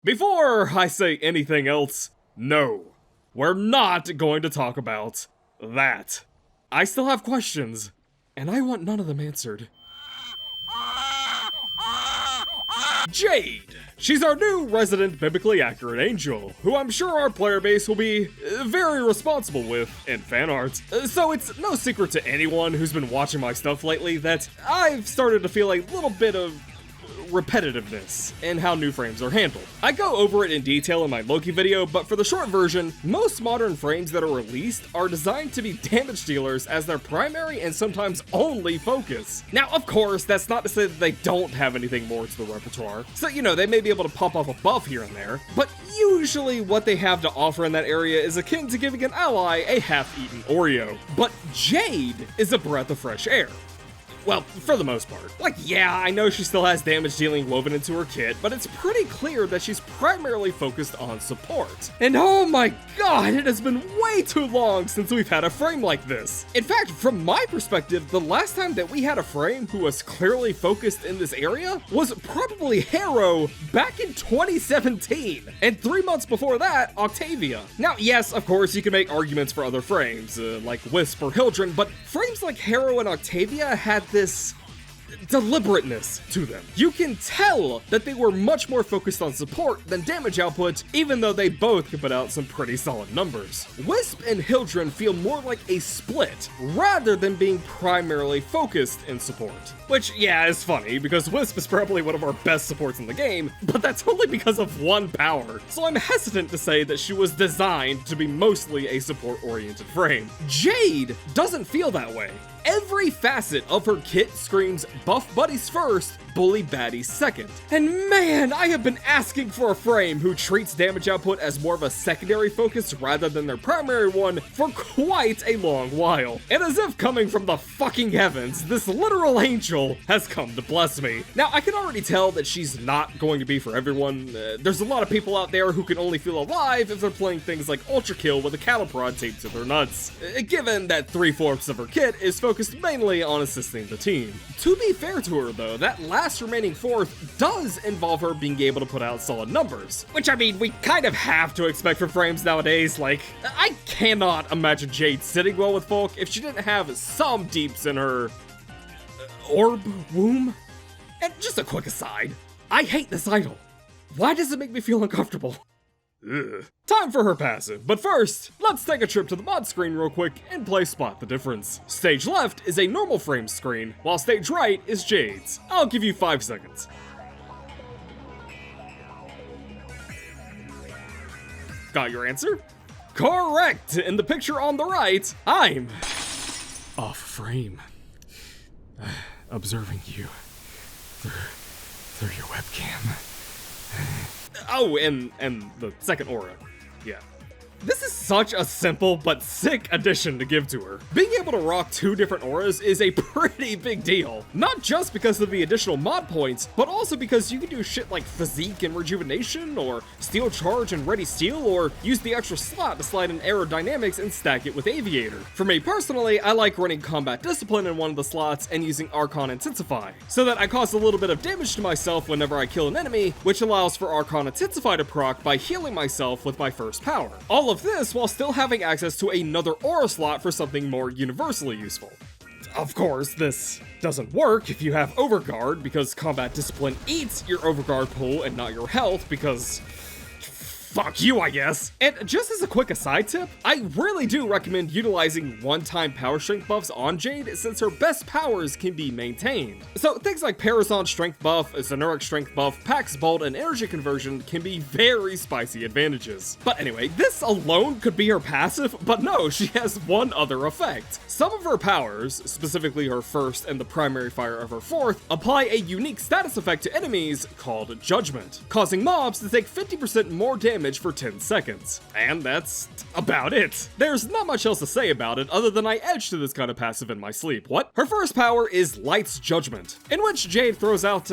Before I say anything else, no, we're not going to talk about that. I still have questions, and I want none of them answered. Jade! She's our new resident biblically accurate angel, who I'm sure our player base will be very responsible with in fan art. So it's no secret to anyone who's been watching my stuff lately that I've started to feel a little bit of repetitiveness in how new frames are handled. I go over it in detail in my Loki video, but for the short version, most modern frames that are released are designed to be damage dealers as their primary and sometimes only focus. Now, of course, that's not to say that they don't have anything more to the repertoire, so they may be able to pop off a buff here and there, but usually what they have to offer in that area is akin to giving an ally a half-eaten Oreo. But Jade is a breath of fresh air. Well, for the most part. Yeah, I know she still has damage dealing woven into her kit, but it's pretty clear that she's primarily focused on support. And oh my god, it has been way too long since we've had a frame like this. In fact, from my perspective, the last time that we had a frame who was clearly focused in this area was probably Harrow back in 2017. And 3 months before that, Octavia. Now, yes, of course, you can make arguments for other frames, like Wisp or Hildren, but frames like Harrow and Octavia had this deliberateness to them. You can tell that they were much more focused on support than damage output, even though they both could put out some pretty solid numbers. Wisp and Hildren feel more like a split, rather than being primarily focused in support. Which, yeah, is funny, because Wisp is probably one of our best supports in the game, but that's only because of one power, so I'm hesitant to say that she was designed to be mostly a support-oriented frame. Jade doesn't feel that way. Every facet of her kit screams buff buddies first, bully baddies second. And man, I have been asking for a frame who treats damage output as more of a secondary focus rather than their primary one for quite a long while. And as if coming from the fucking heavens, this literal angel has come to bless me. Now, I can already tell that she's not going to be for everyone. There's a lot of people out there who can only feel alive if they're playing things like Ultra Kill with a cattle prod taped to their nuts. Given that 3/4 of her kit is focused mainly on assisting the team. To be fair to her though, that last remaining fourth does involve her being able to put out solid numbers. Which we kind of have to expect from frames nowadays. I cannot imagine Jade sitting well with folk if she didn't have some deeps in her orb womb. And just a quick aside, I hate this idol. Why does it make me feel uncomfortable? Ugh. Time for her passive, but first, let's take a trip to the mod screen real quick and play Spot the Difference. Stage left is a normal frame screen, while stage right is Jade's. I'll give you 5 seconds. Got your answer? Correct! In the picture on the right, I'm off frame. Observing you through your webcam. Oh, and the second aura. Yeah. This is such a simple but sick addition to give to her. Being able to rock 2 different auras is a pretty big deal. Not just because of the additional mod points, but also because you can do shit like Physique and Rejuvenation, or Steel Charge and Ready Steel, or use the extra slot to slide in Aerodynamics and stack it with Aviator. For me personally, I like running Combat Discipline in one of the slots and using Archon Intensify, so that I cause a little bit of damage to myself whenever I kill an enemy, which allows for Archon Intensify to proc by healing myself with my first power. All of this while still having access to another aura slot for something more universally useful. Of course, this doesn't work if you have Overguard, because Combat Discipline eats your Overguard pool and not your health, because fuck you, I guess. And just as a quick aside tip, I really do recommend utilizing one-time power strength buffs on Jade, since her best powers can be maintained. So things like Parazon strength buff, Zenuric strength buff, Pax Bolt, and energy conversion can be very spicy advantages. But anyway, this alone could be her passive, but no, she has one other effect. Some of her powers, specifically her first and the primary fire of her fourth, apply a unique status effect to enemies called Judgment, causing mobs to take 50% more damage for 10 seconds. And that's about it. There's not much else to say about it other than I edge to this kind of passive in my sleep. What? Her first power is Light's Judgment, in which Jade throws out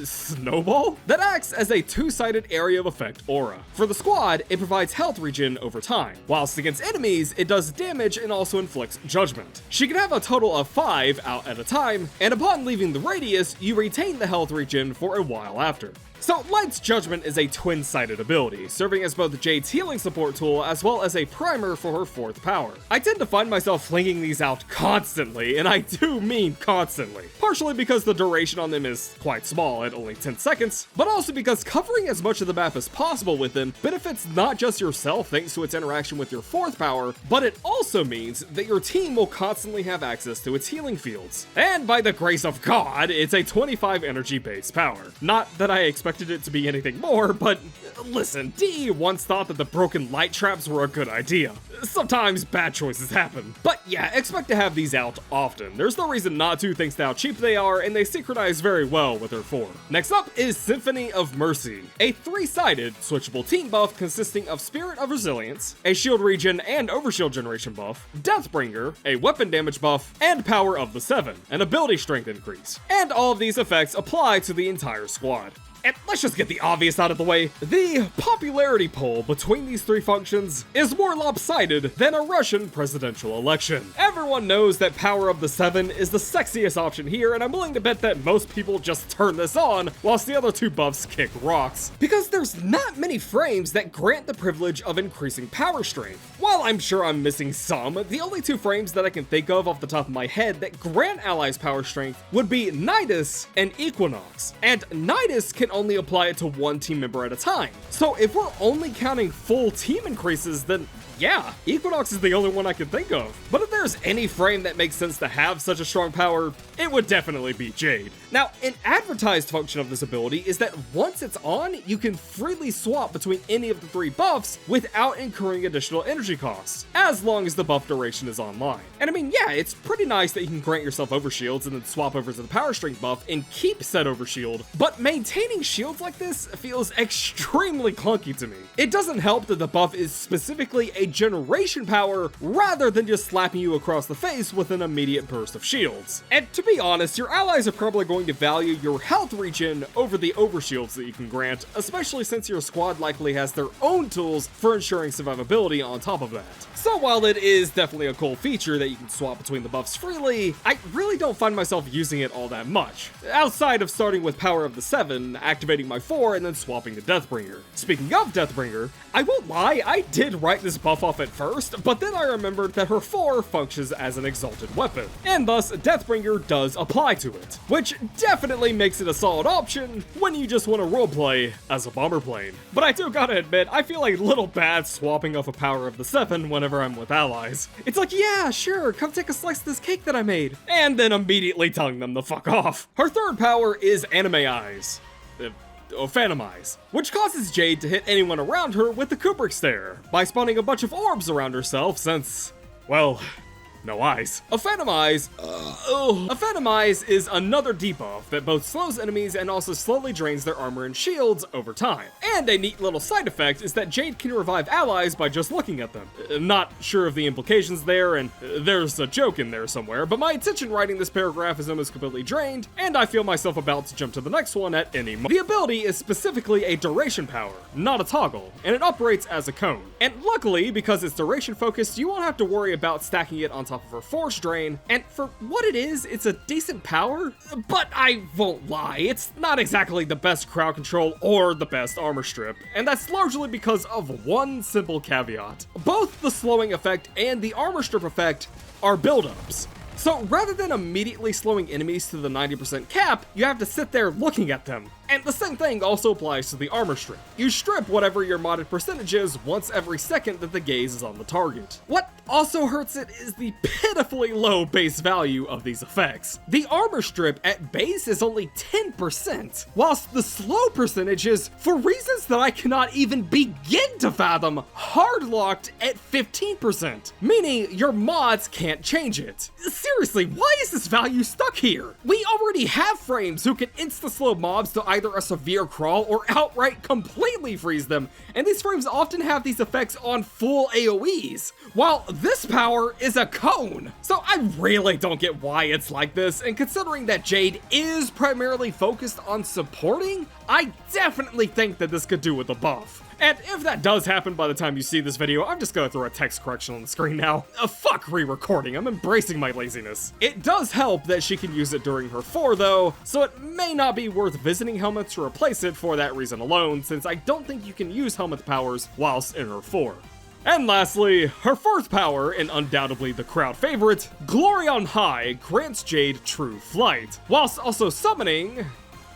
Snowball? That acts as a 2-sided area of effect aura. For the squad, it provides health regen over time, whilst against enemies, it does damage and also inflicts judgment. She can have a total of 5 out at a time, and upon leaving the radius, you retain the health regen for a while after. So Light's Judgment is a twin-sided ability, serving as both Jade's healing support tool as well as a primer for her 4th power. I tend to find myself flinging these out constantly, and I do mean constantly. Partially because the duration on them is quite small at only 10 seconds, but also because covering as much of the map as possible with them benefits not just yourself thanks to its interaction with your 4th power, but it also means that your team will constantly have access to its healing fields. And by the grace of God, it's a 25 energy base power. Not that I expected it to be anything more, but listen, DE once thought that the broken light traps were a good idea. Sometimes bad choices happen. But yeah, expect to have these out often. There's no reason not to thanks to how cheap they are, and they synchronize very well with her 4. Next up is Symphony of Mercy, a 3-sided switchable team buff consisting of Spirit of Resilience, a shield regen and overshield generation buff, Deathbringer, a weapon damage buff, and Power of the 7, an ability strength increase. And all of these effects apply to the entire squad. And let's just get the obvious out of the way. The popularity poll between these 3 functions is more lopsided than a Russian presidential election. Everyone knows that Power of the 7 is the sexiest option here, and I'm willing to bet that most people just turn this on whilst the other 2 buffs kick rocks. Because there's not many frames that grant the privilege of increasing power strength. While I'm sure I'm missing some, the only 2 frames that I can think of off the top of my head that grant allies power strength would be Nidus and Equinox. And Nidus can only apply it to 1 team member at a time. So if we're only counting full team increases, then yeah, Equinox is the only one I can think of. But if there's any frame that makes sense to have such a strong power, it would definitely be Jade. Now, an advertised function of this ability is that once it's on, you can freely swap between any of the 3 buffs without incurring additional energy costs, as long as the buff duration is online. And I mean, yeah, it's pretty nice that you can grant yourself overshields and then swap over to the power strength buff and keep said overshield, but maintaining shields like this feels extremely clunky to me. It doesn't help that the buff is specifically a generation power rather than just slapping you across the face with an immediate burst of shields. And to be honest, your allies are probably going to value your health regen over the overshields that you can grant, especially since your squad likely has their own tools for ensuring survivability on top of that. So while it is definitely a cool feature that you can swap between the buffs freely, I really don't find myself using it all that much, outside of starting with Power of the 7, activating my 4, and then swapping to Deathbringer. Speaking of Deathbringer, I won't lie, I did write this buff off at first, but then I remembered that her 4 functions as an exalted weapon, and thus Deathbringer does apply to it, which definitely makes it a solid option when you just want to roleplay as a bomber plane. But I do gotta admit, I feel a little bad swapping off a Power of the 7 whenever I'm with allies. It's like, yeah, sure, come take a slice of this cake that I made, and then immediately telling them to fuck off. Her 3rd power is Anime Eyes. Phantom Eyes, which causes Jade to hit anyone around her with the Kubrick stare by spawning a bunch of orbs around herself since, well, no eyes. A Phantom Eyes is another debuff that both slows enemies and also slowly drains their armor and shields over time. And a neat little side effect is that Jade can revive allies by just looking at them. Not sure of the implications there, and there's a joke in there somewhere, but my attention writing this paragraph is almost completely drained, and I feel myself about to jump to the next one at any moment. The ability is specifically a duration power, not a toggle, and it operates as a cone. And luckily, because it's duration focused, you won't have to worry about stacking it on top of her force drain, and for what it is, it's a decent power, but I won't lie, it's not exactly the best crowd control or the best armor strip, and that's largely because of one simple caveat. Both the slowing effect and the armor strip effect are buildups. So rather than immediately slowing enemies to the 90% cap, you have to sit there looking at them. And the same thing also applies to the armor strip. You strip whatever your modded percentage is once every second that the gaze is on the target. What also hurts it is the pitifully low base value of these effects. The armor strip at base is only 10%, whilst the slow percentage is, for reasons that I cannot even begin to fathom, hard-locked at 15%, meaning your mods can't change it. Seriously, why is this value stuck here? We already have frames who can insta-slow mobs to either a severe crawl or outright completely freeze them, and these frames often have these effects on full AoEs, while this power is a cone. So I really don't get why it's like this, and considering that Jade is primarily focused on supporting, I definitely think that this could do with a buff. And if that does happen by the time you see this video, I'm just gonna throw a text correction on the screen now. Fuck re-recording, I'm embracing my laziness. It does help that she can use it during her 4 though, so it may not be worth visiting Helmut to replace it for that reason alone, since I don't think you can use Helmut powers whilst in her 4. And lastly, her 4th power, and undoubtedly the crowd favorite, Glory on High grants Jade true flight, whilst also summoning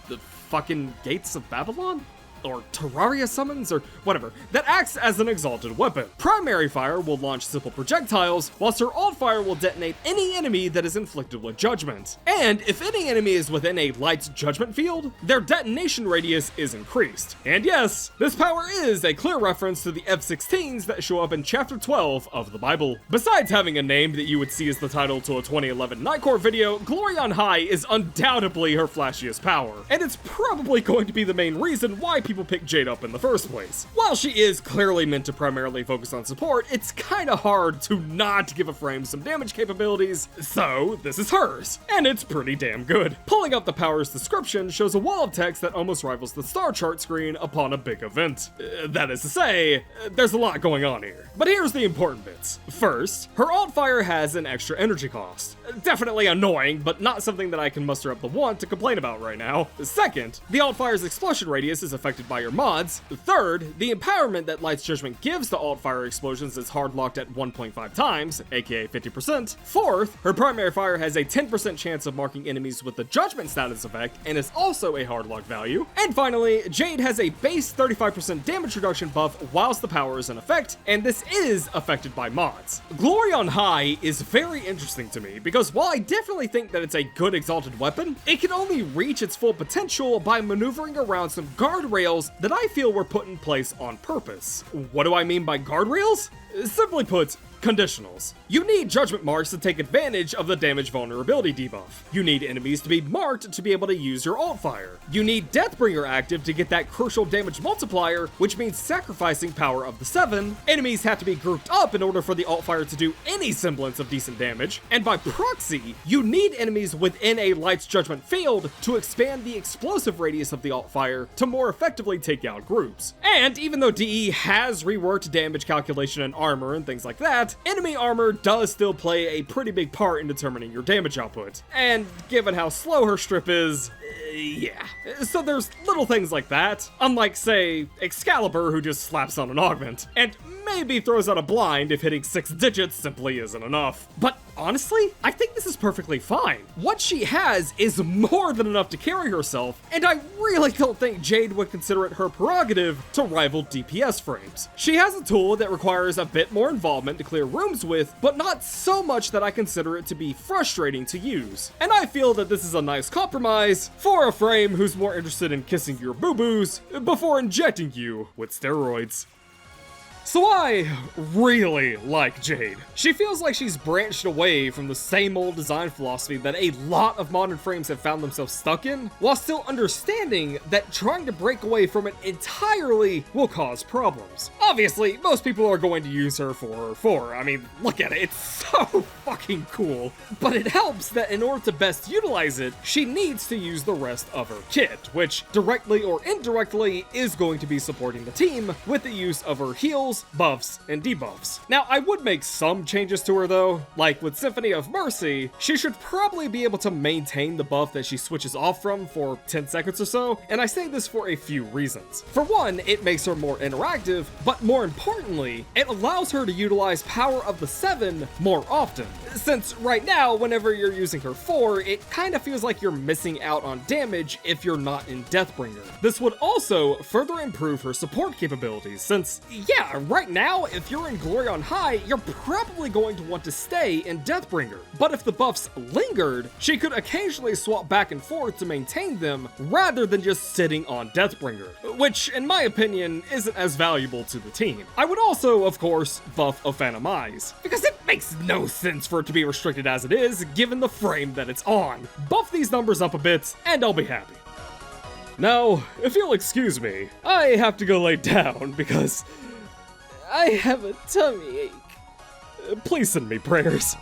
the fucking Gates of Babylon? Or Terraria summons, or whatever, that acts as an exalted weapon. Primary fire will launch simple projectiles, whilst her alt fire will detonate any enemy that is inflicted with judgment. And if any enemy is within a light's judgment field, their detonation radius is increased. And yes, this power is a clear reference to the F-16s that show up in chapter 12 of the Bible. Besides having a name that you would see as the title to a 2011 Nightcore video, Glory on High is undoubtedly her flashiest power, and it's probably going to be the main reason why people pick Jade up in the first place. While she is clearly meant to primarily focus on support, it's kinda hard to not give a frame some damage capabilities, so this is hers, and it's pretty damn good. Pulling up the power's description shows a wall of text that almost rivals the star chart screen upon a big event. That is to say, there's a lot going on here. But here's the important bits. First, her alt fire has an extra energy cost. Definitely annoying, but not something that I can muster up the want to complain about right now. Second, the alt fire's explosion radius is affected by your mods. Third, the empowerment that Light's Judgment gives to alt fire explosions is hard locked at 1.5 times, aka 50%. Fourth, her primary fire has a 10% chance of marking enemies with the Judgment status effect and is also a hard lock value. And finally, Jade has a base 35% damage reduction buff whilst the power is in effect, and this is affected by mods. Glory on High is very interesting to me because while I definitely think that it's a good exalted weapon, it can only reach its full potential by maneuvering around some guardrails that I feel were put in place on purpose. What do I mean by guardrails? Simply put, conditionals. You need judgment marks to take advantage of the damage vulnerability debuff. You need enemies to be marked to be able to use your alt fire. You need Deathbringer active to get that crucial damage multiplier, which means sacrificing power of the 7. Enemies have to be grouped up in order for the alt fire to do any semblance of decent damage. And by proxy, you need enemies within a Light's Judgment field to expand the explosive radius of the alt fire to more effectively take out groups. And even though DE has reworked damage calculation and armor and things like that, enemy armor does still play a pretty big part in determining your damage output. And given how slow her strip is, yeah. So there's little things like that, unlike, say, Excalibur, who just slaps on an augment, and maybe throws out a blind if hitting 6 digits simply isn't enough. But honestly, I think this is perfectly fine. What she has is more than enough to carry herself, and I really don't think Jade would consider it her prerogative to rival DPS frames. She has a tool that requires a bit more involvement to clear rooms with, but not so much that I consider it to be frustrating to use. And I feel that this is a nice compromise for a frame who's more interested in kissing your boo-boos before injecting you with steroids. So I really like Jade. She feels like she's branched away from the same old design philosophy that a lot of modern frames have found themselves stuck in, while still understanding that trying to break away from it entirely will cause problems. Obviously, most people are going to use her for her 4. I mean, look at it, it's so fucking cool. But it helps that in order to best utilize it, she needs to use the rest of her kit, which directly or indirectly is going to be supporting the team with the use of her heals, buffs, and debuffs. Now, I would make some changes to her though, like with Symphony of Mercy, she should probably be able to maintain the buff that she switches off from for 10 seconds or so, and I say this for a few reasons. For one, it makes her more interactive, but more importantly, it allows her to utilize Power of the 7 more often. Since right now, whenever you're using her 4, it kind of feels like you're missing out on damage if you're not in Deathbringer. This would also further improve her support capabilities, since, yeah, right now, if you're in Glory on High, you're probably going to want to stay in Deathbringer. But if the buffs lingered, she could occasionally swap back and forth to maintain them, rather than just sitting on Deathbringer, which, in my opinion, isn't as valuable to the team. I would also, of course, buff a Phantom Eyes, because it makes no sense for it to be restricted as it is, given the frame that it's on. Buff these numbers up a bit, and I'll be happy. Now, if you'll excuse me, I have to go lay down because I have a tummy ache. Please send me prayers.